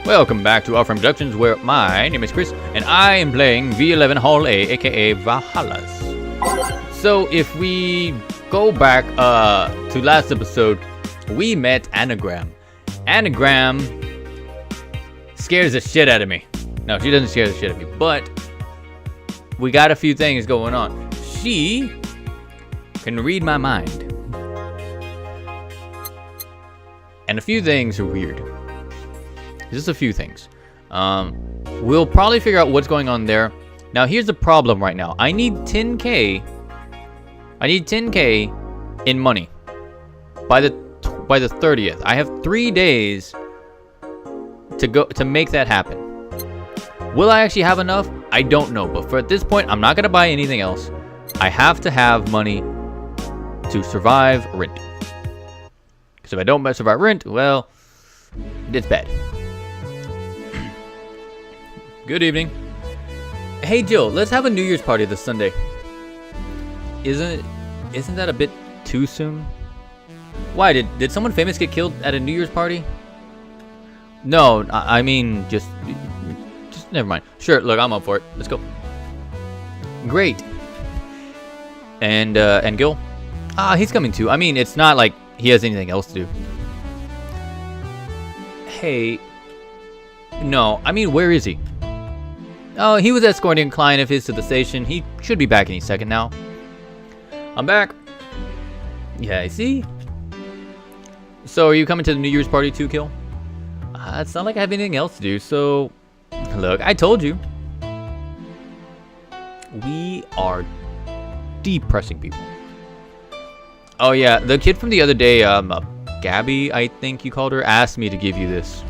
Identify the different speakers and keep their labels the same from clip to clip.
Speaker 1: Welcome back to Offering Productions, where my name is Chris, and I am playing VA-11 Hall A, aka Valhalla. So, if we go back to last episode, we met Anagram. Anagram scares the shit out of me. No, she doesn't scare the shit out of me, but we got a few things going on. She can read my mind. And a few things are weird. Just a few things. We'll probably figure out what's going on there. Now, here's the problem right now. I need 10K. I need 10K in money by the 30th. I have 3 days to make that happen. Will I actually have enough? I don't know. But for at this point, I'm not gonna buy anything else. I have to have money to survive rent. Because if I don't survive rent, well, it's bad. Good evening. Hey Jill, let's have a New Year's party this Sunday. Isn't that a bit too soon? Why, did someone famous get killed at a New Year's party? No, I mean just never mind. Sure, look, I'm up for it. Let's go. Great. And Gil? He's coming too. I mean, it's not like he has anything else to do. Hey. No, I mean, where is he? Oh, he was escorting a client of his to the station. He should be back any second now. I'm back. Yeah, I see. So, are you coming to the New Year's party too, Kill? It's not like I have anything else to do, so... Look, I told you. We are depressing people. Oh, yeah, the kid from the other day, Gabby, I think you called her, asked me to give you this.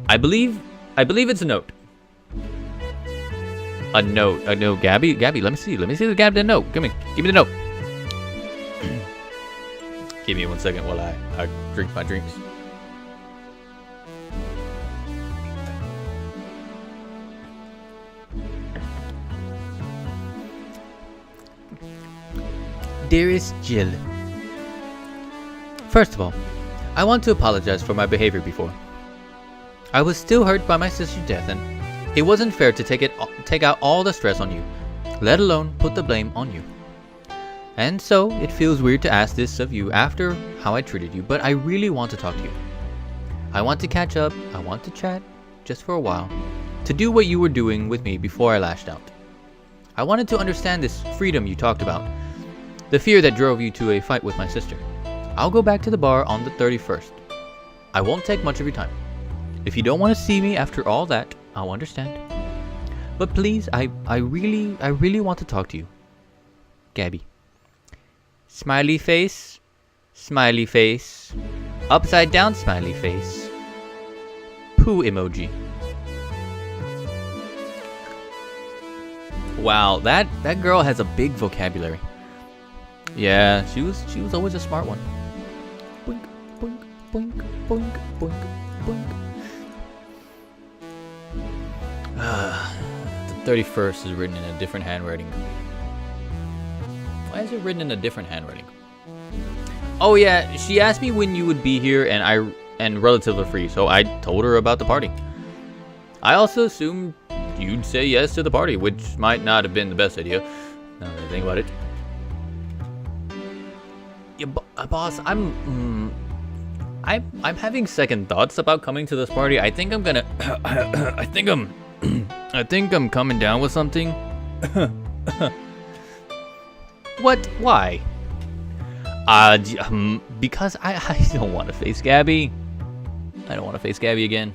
Speaker 1: I believe it's a note. A note, Gabby, let me see the note. Give me the note. Give me 1 second while I drink my drinks. Dearest Jill, first of all, I want to apologize for my behavior before. I was still hurt by my sister's death, and it wasn't fair to take out all the stress on you, let alone put the blame on you. And so, it feels weird to ask this of you after how I treated you, but I really want to talk to you. I want to catch up, I want to chat, just for a while, to do what you were doing with me before I lashed out. I wanted to understand this freedom you talked about, the fear that drove you to a fight with my sister. I'll go back to the bar on the 31st. I won't take much of your time. If you don't want to see me after all that, I'll understand. But please, I really want to talk to you. Gabby. Smiley face. Smiley face. Upside down smiley face. Poo emoji. Wow, that girl has a big vocabulary. Yeah, she was always a smart one. Boink, boink, boink, boink, boink, boink. The 31st is written in a different handwriting. Why is it written in a different handwriting? Oh yeah, she asked me when you would be here, and relatives are free, so I told her about the party. I also assumed you'd say yes to the party, which might not have been the best idea. Now that I think about it. Yeah, boss, I'm having second thoughts about coming to this party. I think I'm gonna. I think I'm coming down with something. What? Why? Because I don't want to face Gabby. I don't want to face Gabby again.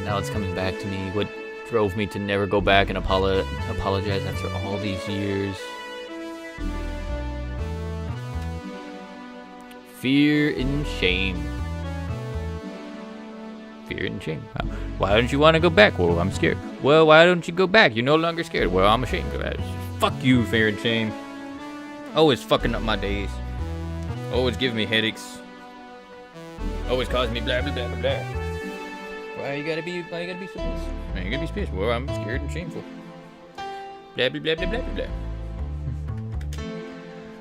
Speaker 1: Now it's coming back to me. What drove me to never go back and apologize after all these years? Fear and shame. Fear and shame. Why don't you want to go back? Well, I'm scared. Well, why don't you go back? You're no longer scared. Well, I'm ashamed of that. Fuck you, fear and shame. Always fucking up my days. Always giving me headaches. Always causing me blah blah blah blah blah. Why you gotta be so pissed? Why you gotta be pissed? Well, I'm scared and shameful. Blah blah blah blah blah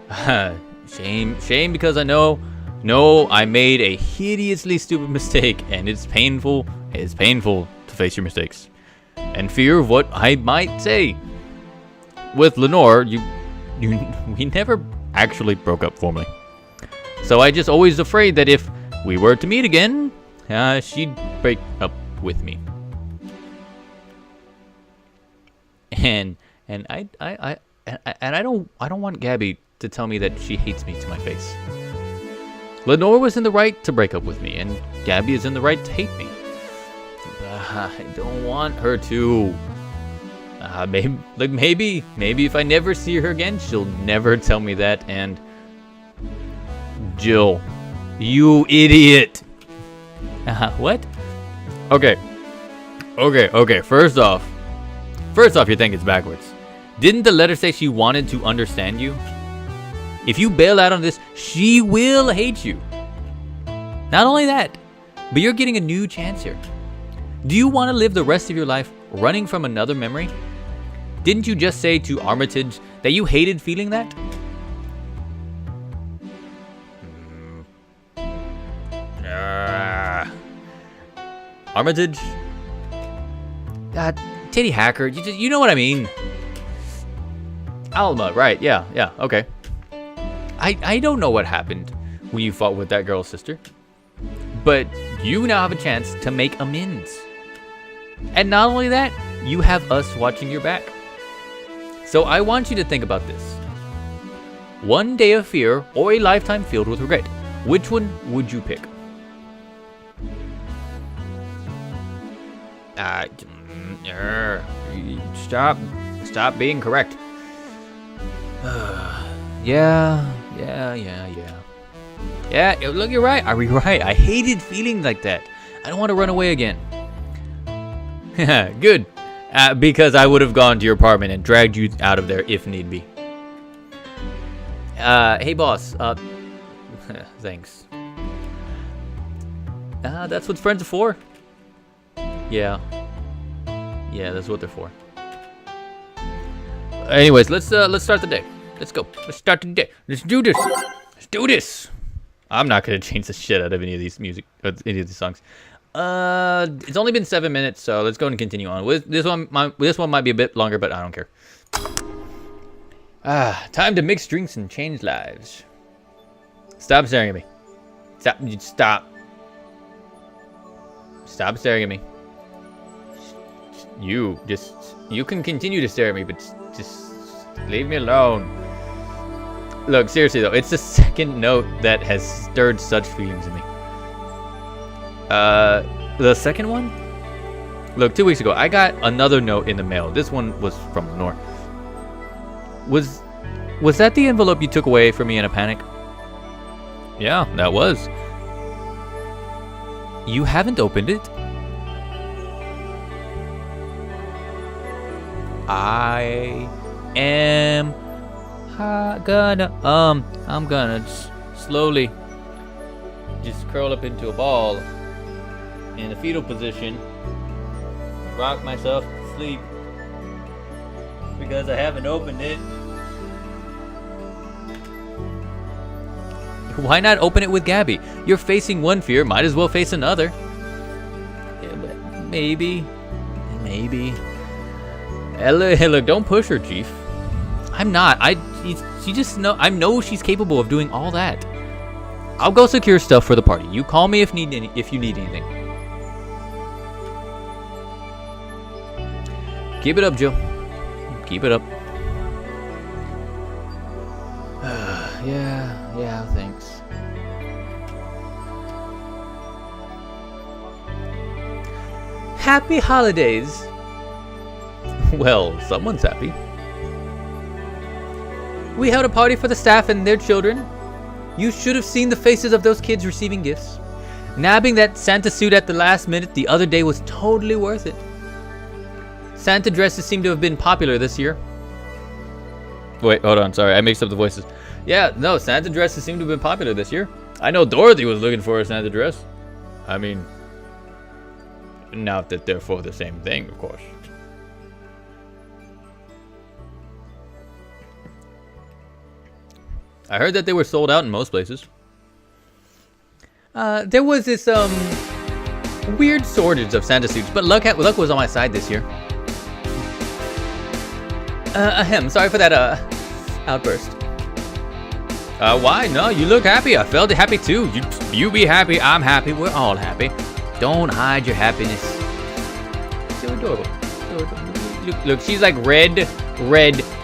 Speaker 1: blah. Shame because I know No, I made a hideously stupid mistake, and it's painful. It's painful to face your mistakes. And fear of what I might say. With Lenore, we never actually broke up formally. So I just always afraid that if we were to meet again, she'd break up with me. And I don't want Gabby to tell me that she hates me to my face. Lenore was in the right to break up with me, and Gabby is in the right to hate me. I don't want her to. Maybe if I never see her again, she'll never tell me that. And Jill, you idiot. What? Okay. First off, you think it's backwards. Didn't the letter say she wanted to understand you? If you bail out on this, she will hate you. Not only that, but you're getting a new chance here. Do you want to live the rest of your life running from another memory? Didn't you just say to Armitage that you hated feeling that? Armitage? Titty hacker, you know what I mean. Alma, right, yeah, okay. I don't know what happened when you fought with that girl's sister. But you now have a chance to make amends. And not only that, you have us watching your back. So I want you to think about this. One day of fear or a lifetime filled with regret. Which one would you pick? Stop being correct. Yeah, look, you're right. Are you right? I hated feeling like that. I don't want to run away again. Good. Because I would have gone to your apartment and dragged you out of there if need be. Hey boss. Thanks. That's what friends are for. Yeah, that's what they're for. Anyways, let's start the day. Let's go. Let's start the day. Let's do this. I'm not gonna change the shit out of any of these any of these songs. It's only been 7 minutes, so let's go and continue on. With this one might be a bit longer, but I don't care. Time to mix drinks and change lives. Stop staring at me. Stop staring at me. You can continue to stare at me, but just leave me alone. Look, seriously though, it's the second note that has stirred such feelings in me. The second one? Look, 2 weeks ago, I got another note in the mail. This one was from Lenore. Was that the envelope you took away from me in a panic? Yeah, that was. You haven't opened it? I am I'm gonna slowly just curl up into a ball in a fetal position, rock myself to sleep because I haven't opened it. Why not open it with Gabby? You're facing one fear, might as well face another. Yeah, but maybe. Hey, look, don't push her, Chief. I'm not. I know she's capable of doing all that. I'll go secure stuff for the party. You call me if you need anything. Keep it up, Jill. Keep it up. Yeah, thanks. Happy holidays. Well, someone's happy. We held a party for the staff and their children. You should have seen the faces of those kids receiving gifts. Nabbing that Santa suit at the last minute the other day was totally worth it. Santa dresses seem to have been popular this year. Wait, hold on, sorry, I mixed up the voices. Yeah, no, Santa dresses seem to have been popular this year. I know Dorothy was looking for a Santa dress. I mean, not that they're for the same thing, of course. I heard that they were sold out in most places. There was this, weird shortage of Santa suits, but luck was on my side this year. Sorry for that, outburst. Why? No, you look happy. I felt happy too. You be happy, I'm happy, we're all happy. Don't hide your happiness. So adorable. So adorable. Look, she's like red,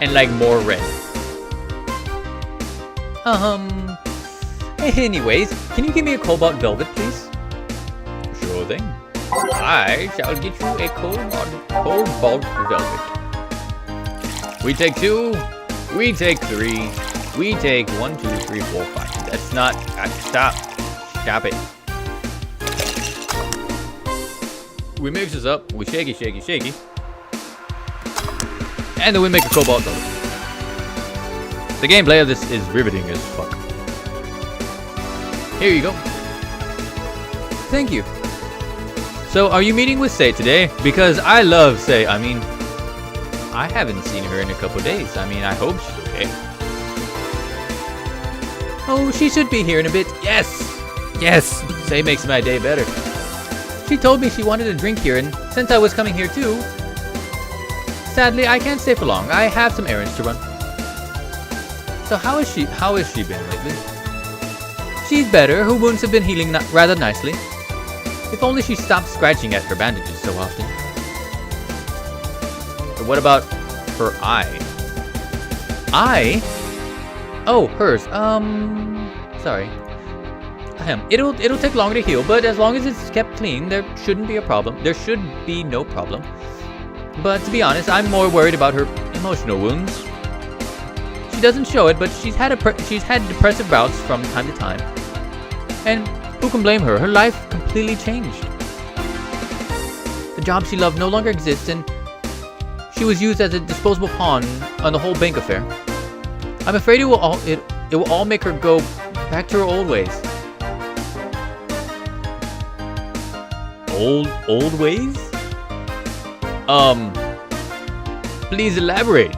Speaker 1: and like more red. Anyways, can you give me a cobalt velvet, please? Sure thing. I shall get you a cobalt velvet. We take 2. We take 3. We take 1, 2, 3, 4, 5. That's not. Stop. Stop it. We mix this up. We shake it. And then we make a cobalt velvet. The gameplay of this is riveting as fuck. Here you go. Thank you. So, are you meeting with Sei today? Because I love Sei. I mean, I haven't seen her in a couple days. I mean, I hope she's okay. Oh, she should be here in a bit. Yes! Yes! Sei makes my day better. She told me she wanted a drink here, and since I was coming here too, sadly, I can't stay for long. I have some errands to run. So how has she been lately? She's better. Her wounds have been healing rather nicely. If only she stopped scratching at her bandages so often. But what about her eye? Eye? Oh, hers. Sorry. It'll take longer to heal, but as long as it's kept clean, there shouldn't be a problem. There should be no problem. But to be honest, I'm more worried about her emotional wounds. She doesn't show it, but she's had depressive bouts from time to time. And who can blame her? Her life completely changed. The job she loved no longer exists, and she was used as a disposable pawn on the whole bank affair. I'm afraid it will all make her go back to her old ways. Old ways? Please elaborate.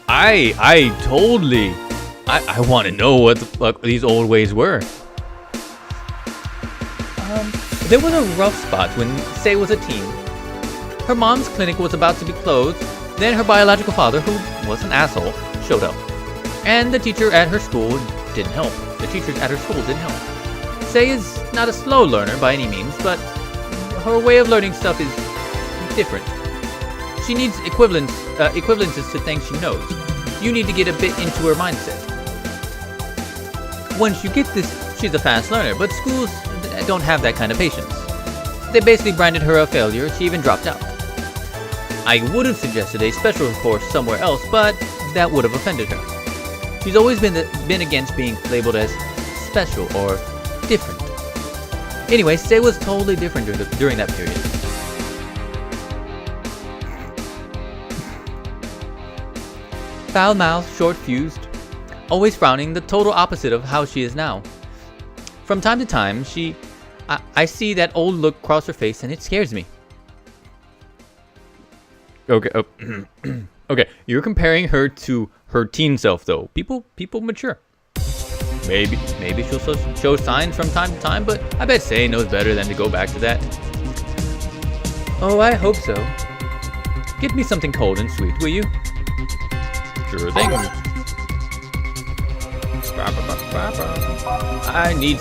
Speaker 1: I want to know what the fuck these old ways were. There was a rough spot when Sei was a teen. Her mom's clinic was about to be closed, then her biological father, who was an asshole, showed up. And the teacher at her school didn't help. Sei is not a slow learner by any means, but her way of learning stuff is different. She needs equivalences to things she knows. You need to get a bit into her mindset. Once you get this, she's a fast learner, but schools don't have that kind of patience. They basically branded her a failure. She even dropped out. I would have suggested a special course somewhere else, but that would have offended her. She's always been against being labeled as special or different. Anyway, Sei was totally different during that period. Foul-mouthed, short-fused, always frowning, the total opposite of how she is now. From time to time, I see that old look cross her face, and it scares me. Okay, okay, you're comparing her to her teen self, though. People mature. Maybe she'll show signs from time to time, but I bet Sei knows better than to go back to that. Oh, I hope so. Get me something cold and sweet, will you? Sure thing. I need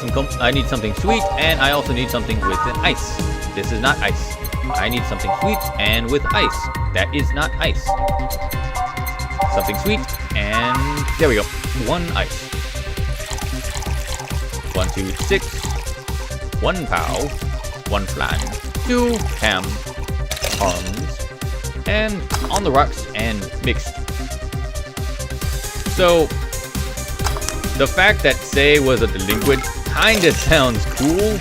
Speaker 1: something sweet, and I also need something with an ice. This is not ice. I need something sweet and with ice. That is not ice. Something sweet, and there we go. 1 ice. 1, 2, 6. 1 pow. 1 flan. 2 ham. Arms. And on the rocks and mixed. So, the fact that Sei was a delinquent kinda sounds cool.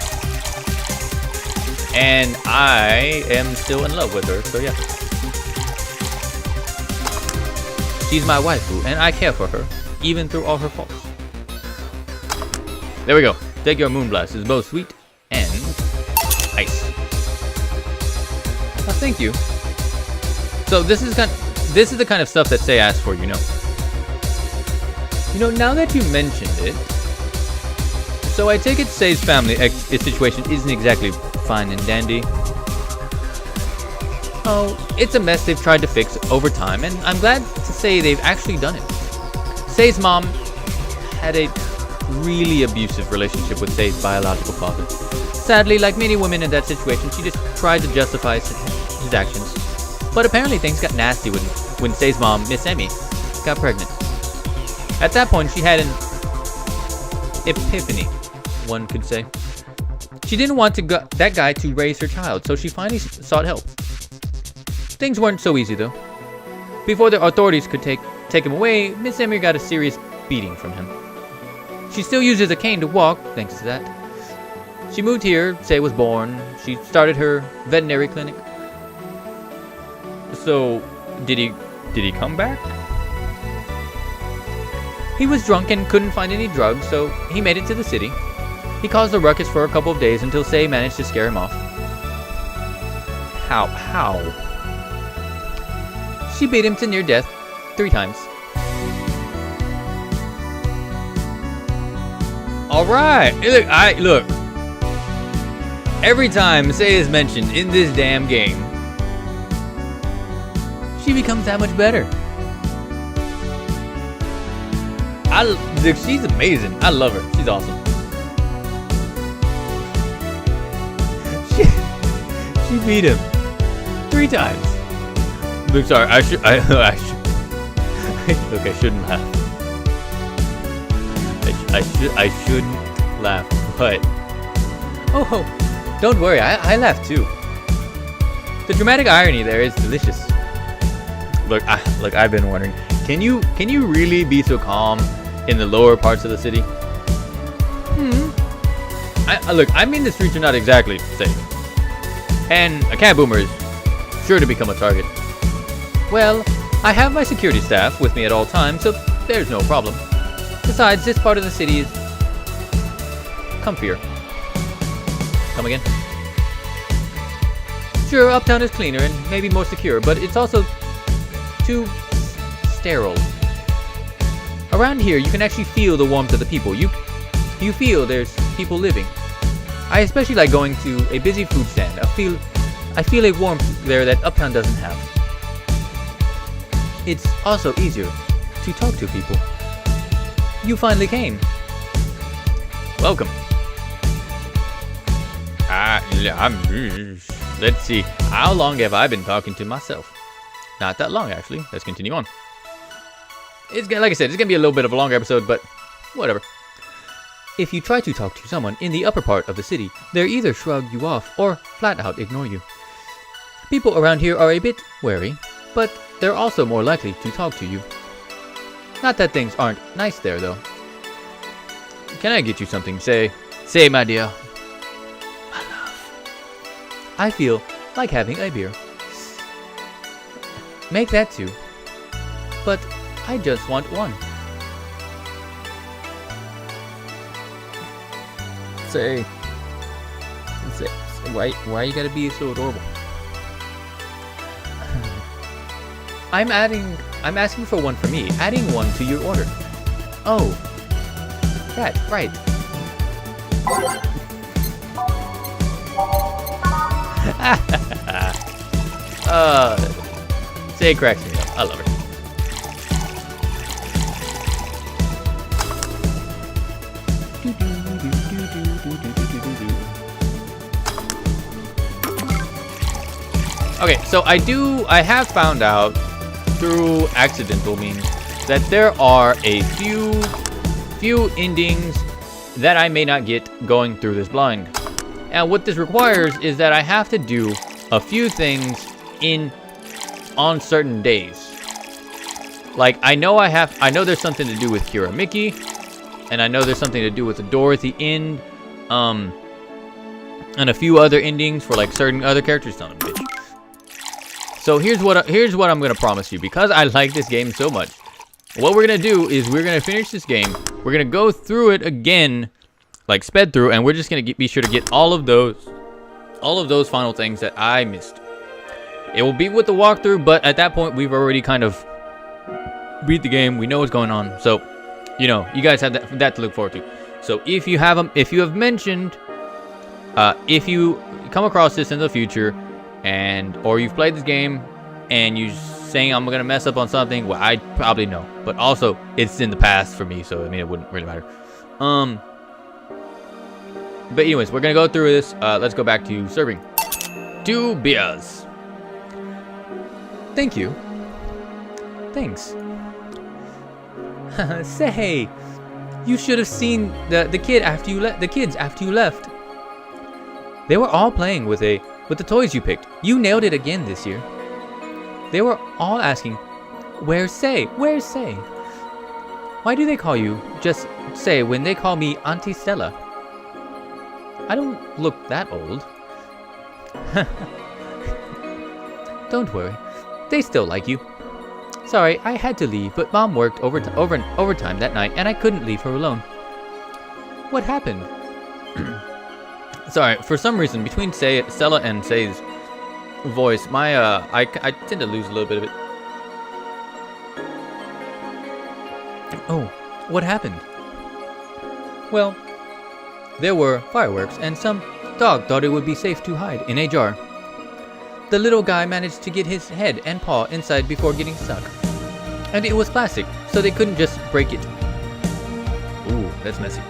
Speaker 1: And I am still in love with her, so yeah. She's my waifu, and I care for her, even through all her faults. There we go. Take your moonblast. It's both sweet and ice. Oh, thank you. So this is the kind of stuff that Sei asked for, you know. You know, now that you mentioned it, So I take it Say's family situation isn't exactly fine and dandy. Oh, it's a mess they've tried to fix over time, and I'm glad to say they've actually done it. Say's mom had a really abusive relationship with Say's biological father. Sadly, like many women in that situation, she just tried to justify his actions. But apparently things got nasty when Say's mom, Miss Emmy, got pregnant. At that point, she had an epiphany, one could say. She didn't want that guy to raise her child, so she finally sought help. Things weren't so easy, though. Before the authorities could take him away, Miss Emmy got a serious beating from him. She still uses a cane to walk, thanks to that. She moved here, Say was born. She started her veterinary clinic. So, did he come back? He was drunk and couldn't find any drugs, so he made it to the city. He caused a ruckus for a couple of days until Say managed to scare him off. How? She beat him to near death 3 times. Alright, look. Every time Say is mentioned in this damn game, she becomes that much better. She's amazing. I love her. She's awesome. She beat him 3 times. Look, sorry. I shouldn't laugh. I shouldn't laugh, but don't worry. I laugh too. The dramatic irony there is delicious. Look, I've been wondering, can you really be so calm in the lower parts of the city? I mean the streets are not exactly safe, and a cab boomer is sure to become a target. Well, I have my security staff with me at all times, so there's no problem. Besides, this part of the city is comfier. Come again? Sure, Uptown is cleaner and maybe more secure, but it's also too sterile. Around here, you can actually feel the warmth of the people. You feel there's people living. I especially like going to a busy food stand. I feel a warmth there that Uptown doesn't have. It's also easier to talk to people. You finally came. Welcome. Let's see. How long have I been talking to myself? Not that long, actually. Let's continue on. Like I said, it's gonna be a little bit of a longer episode, but whatever. If you try to talk to someone in the upper part of the city, they'll either shrug you off or flat out ignore you. People around here are a bit wary, but they're also more likely to talk to you. Not that things aren't nice there, though. Can I get you something? Say, my dear. My love. I feel like having a beer. Make that too. But I just want one. Say, why you gotta be so adorable? I'm asking for one for me, adding one to your order. Oh, that, right. Say cracks me up. I love her. Okay, so I have found out through accidental means that there are a few endings that I may not get going through this blind. And what this requires is that I have to do a few things on certain days. Like I know there's something to do with Kira Mickey, and I know there's something to do with the door at the end, and a few other endings for like certain other characters. Son of a bitch. So here's what I'm gonna promise you, because I like this game so much. What we're gonna do is we're gonna finish this game. We're gonna go through it again, like sped through, and we're just gonna be sure to get all of those final things that I missed. It will be with the walkthrough, but at that point we've already kind of beat the game. We know what's going on, so you know you guys have that to look forward to. So if you have mentioned, if you come across this in the future, or you've played this game, and you saying I'm gonna mess up on something, well, I probably know. But also, it's in the past for me, so I mean, it wouldn't really matter. But anyways, we're gonna go through this. Let's go back to serving. 2 beers. Thank you. Thanks. Say, you should have seen the kids after you left. They were all playing with the toys you picked. You nailed it again this year. They were all asking, "Where's Say? Where's Say?" Why do they call you just Say when they call me Auntie Stella? I don't look that old. Don't worry, they still like you. Sorry, I had to leave, but Mom worked overtime that night, and I couldn't leave her alone. What happened? Sorry, for some reason, between Stella and Say's voice, I tend to lose a little bit of it. Oh, what happened? Well, there were fireworks, and some dog thought it would be safe to hide in a jar. The little guy managed to get his head and paw inside before getting stuck. And it was plastic, so they couldn't just break it. Ooh, that's messy.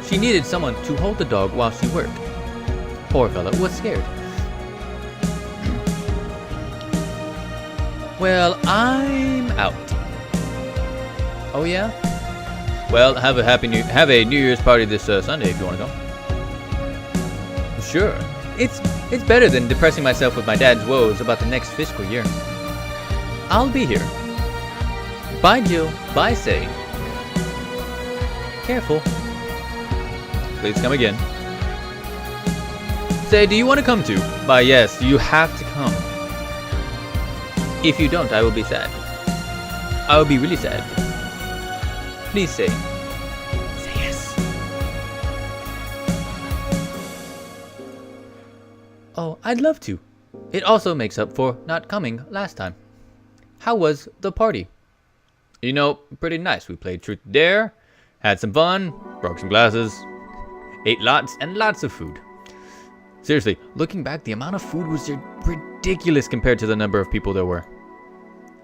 Speaker 1: She needed someone to hold the dog while she worked. Poor fella was scared. Well, I'm out. Oh yeah? Well, have a New Year's party this Sunday if you want to go. Sure. It's better than depressing myself with my dad's woes about the next fiscal year. I'll be here. Bye, Jill. Bye, Say. Careful. Please come again. Say, do you want to come too? Bye, yes, you have to come. If you don't, I will be sad. I will be really sad. Please say. Say yes. Oh, I'd love to. It also makes up for not coming last time. How was the party? You know, pretty nice. We played Truth or Dare, had some fun, broke some glasses, ate lots and lots of food. Seriously, looking back, the amount of food was ridiculous compared to the number of people there were.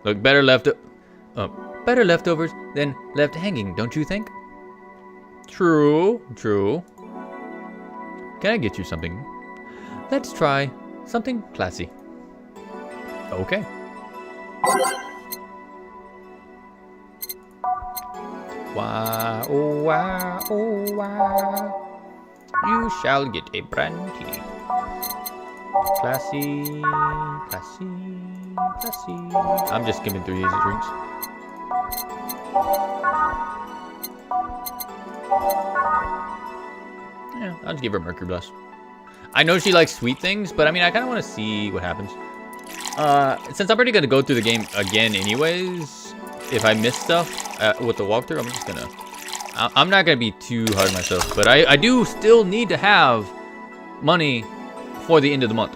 Speaker 1: Look, better leftovers than left hanging, don't you think? True. Can I get you something? Let's try something classy. Okay. Wah, oh, wah, oh, wah. You shall get a brandy. Classy. I'm just skimming through these drinks. Yeah, I'll just give her Mercury Blast. I know she likes sweet things, but I mean, I kind of want to see what happens. Since I'm already going to go through the game again anyways, if I miss stuff with the walkthrough, I'm just going to... I'm not going to be too hard on myself, but I do still need to have money for the end of the month.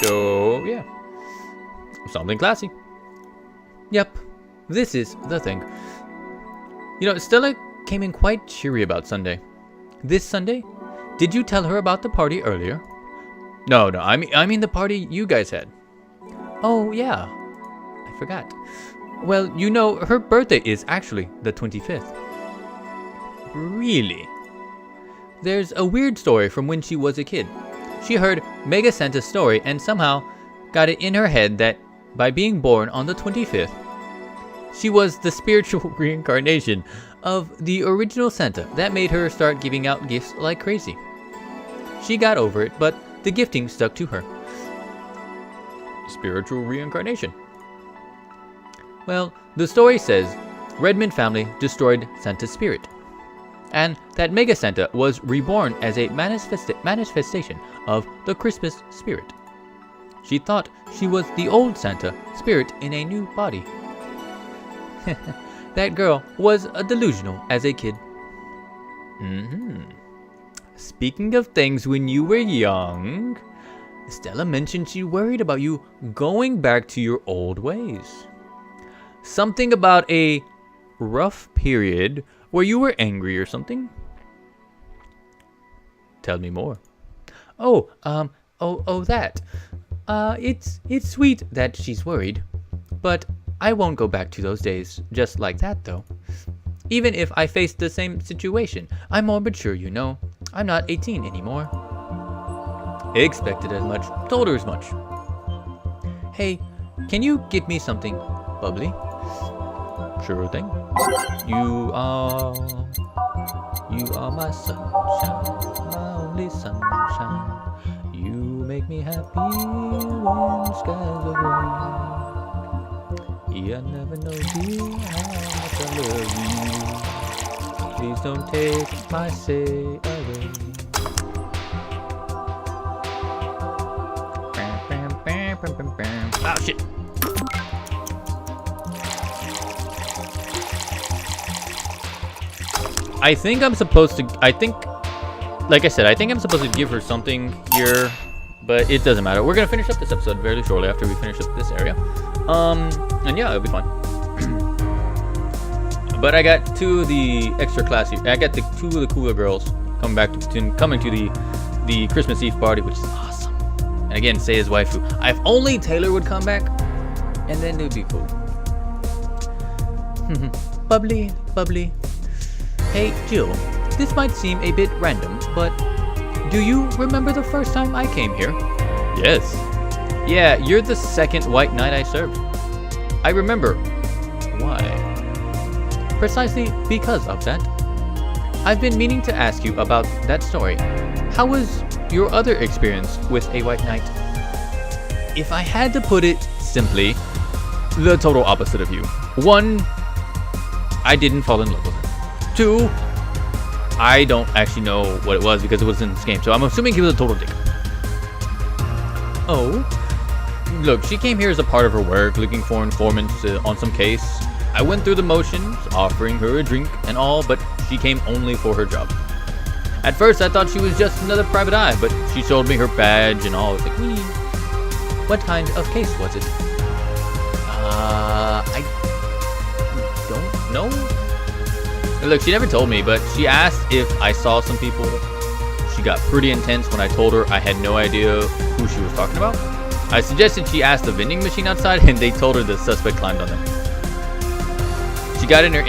Speaker 1: So, yeah. Something classy. Yep. This is the thing. You know, Stella came in quite cheery about Sunday. This Sunday? Did you tell her about the party earlier? No, I mean the party you guys had. Oh, yeah. I forgot. Well, you know, her birthday is actually the 25th. Really? There's a weird story from when she was a kid. She heard Mega Santa's story and somehow got it in her head that by being born on the 25th, she was the spiritual reincarnation of the original Santa that made her start giving out gifts like crazy. She got over it, but the gifting stuck to her. Spiritual reincarnation. Well, the story says Redmond family destroyed Santa's spirit, and that Mega Santa was reborn as a manifestation of the Christmas spirit. She thought she was the old Santa spirit in a new body. That girl was delusional as a kid. Speaking of things when you were young, Stella mentioned she worried about you going back to your old ways. Something about a rough period where you were angry or something? Tell me more. Oh, that. It's sweet that she's worried, but I won't go back to those days just like that, though. Even if I faced the same situation, I'm more mature, you know. I'm not 18 anymore. Expected as much. Told her as much. Hey, can you get me something bubbly? Sure thing. You are my sunshine, my only sunshine. You make me happy when skies are gray. Yeah, I never know, dear, how much I love you. Please don't take my say away. Oh shit. I think I'm supposed to, like I said, I think I'm supposed to give her something here, but it doesn't matter. We're gonna finish up this episode very shortly after we finish up this area. And yeah, it'll be fun. But I got two of the extra classy, I got two of the cooler girls coming to the Christmas Eve party, which is awesome. And again, say his wife, if only Taylor would come back, and then it would be cool. Bubbly, bubbly. Hey, Jill, this might seem a bit random, but do you remember the first time I came here? Yes. Yeah, you're the second white knight I served. I remember. Why? Precisely because of that. I've been meaning to ask you about that story. How was your other experience with a white knight? If I had to put it simply, the total opposite of you. 1, I didn't fall in love with her. 2, I don't actually know what it was because it was in this game, so I'm assuming he was a total dick. Oh, look, she came here as a part of her work, looking for informants on some case. I went through the motions, offering her a drink and all, but she came only for her job. At first, I thought she was just another private eye, but she showed me her badge and all. I was like, what kind of case was it? I don't know. Look, she never told me, but she asked if I saw some people. She got pretty intense when I told her I had no idea who she was talking about. I suggested she ask the vending machine outside, and they told her the suspect climbed on them. She got her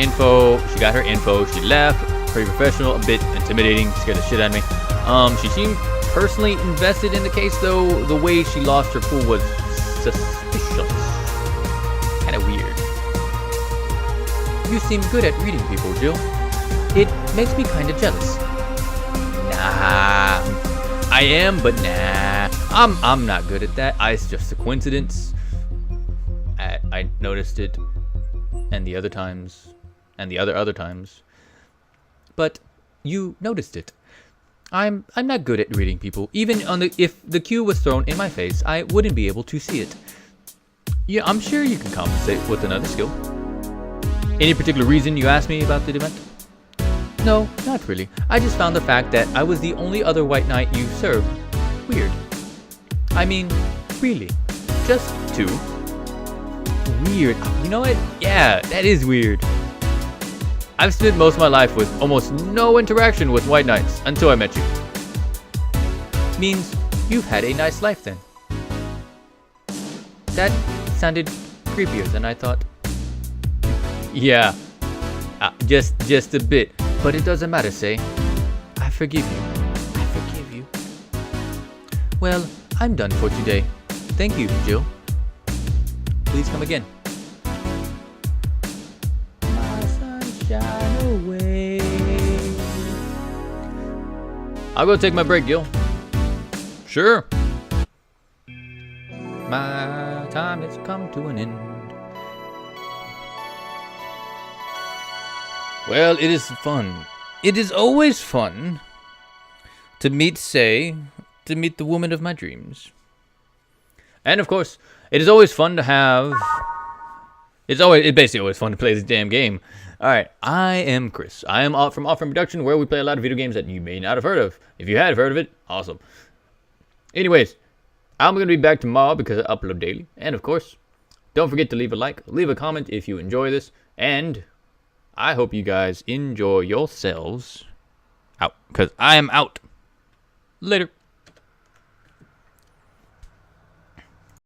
Speaker 1: info, she left. Pretty professional, a bit intimidating, scared the shit out of me. She seemed personally invested in the case, though the way she lost her cool was suspicious. Kinda weird. You seem good at reading people, Jill. It makes me kinda jealous. Nah, I am, but nah. I'm not good at that. It's just a coincidence. I noticed it, and the other times, and the other times. But you noticed it. I'm not good at reading people. Even if the cue was thrown in my face, I wouldn't be able to see it. Yeah, I'm sure you can compensate with another skill. Any particular reason you asked me about the event? No, not really. I just found the fact that I was the only other white knight you served weird. I mean, really, just 2. Weird. You know what? Yeah, that is weird. I've spent most of my life with almost no interaction with white knights until I met you. Means you've had a nice life then. That sounded creepier than I thought. Yeah, just a bit, but it doesn't matter, say. I forgive you. I forgive you. Well, I'm done for today. Thank you, Jill. Please come again. My sunshine away. I'll go take my break, Gil. Sure. My time has come to an end. Well, it is fun. It is always fun to meet the woman of my dreams. And of course, it is always fun to have... It's basically always fun to play this damn game. Alright, I am Chris. I am from Offering Production, where we play a lot of video games that you may not have heard of. If you had heard of it, awesome. Anyways, I'm going to be back tomorrow because I upload daily. And of course, don't forget to leave a like, leave a comment if you enjoy this, and I hope you guys enjoy yourselves. Out, because I am out. Later.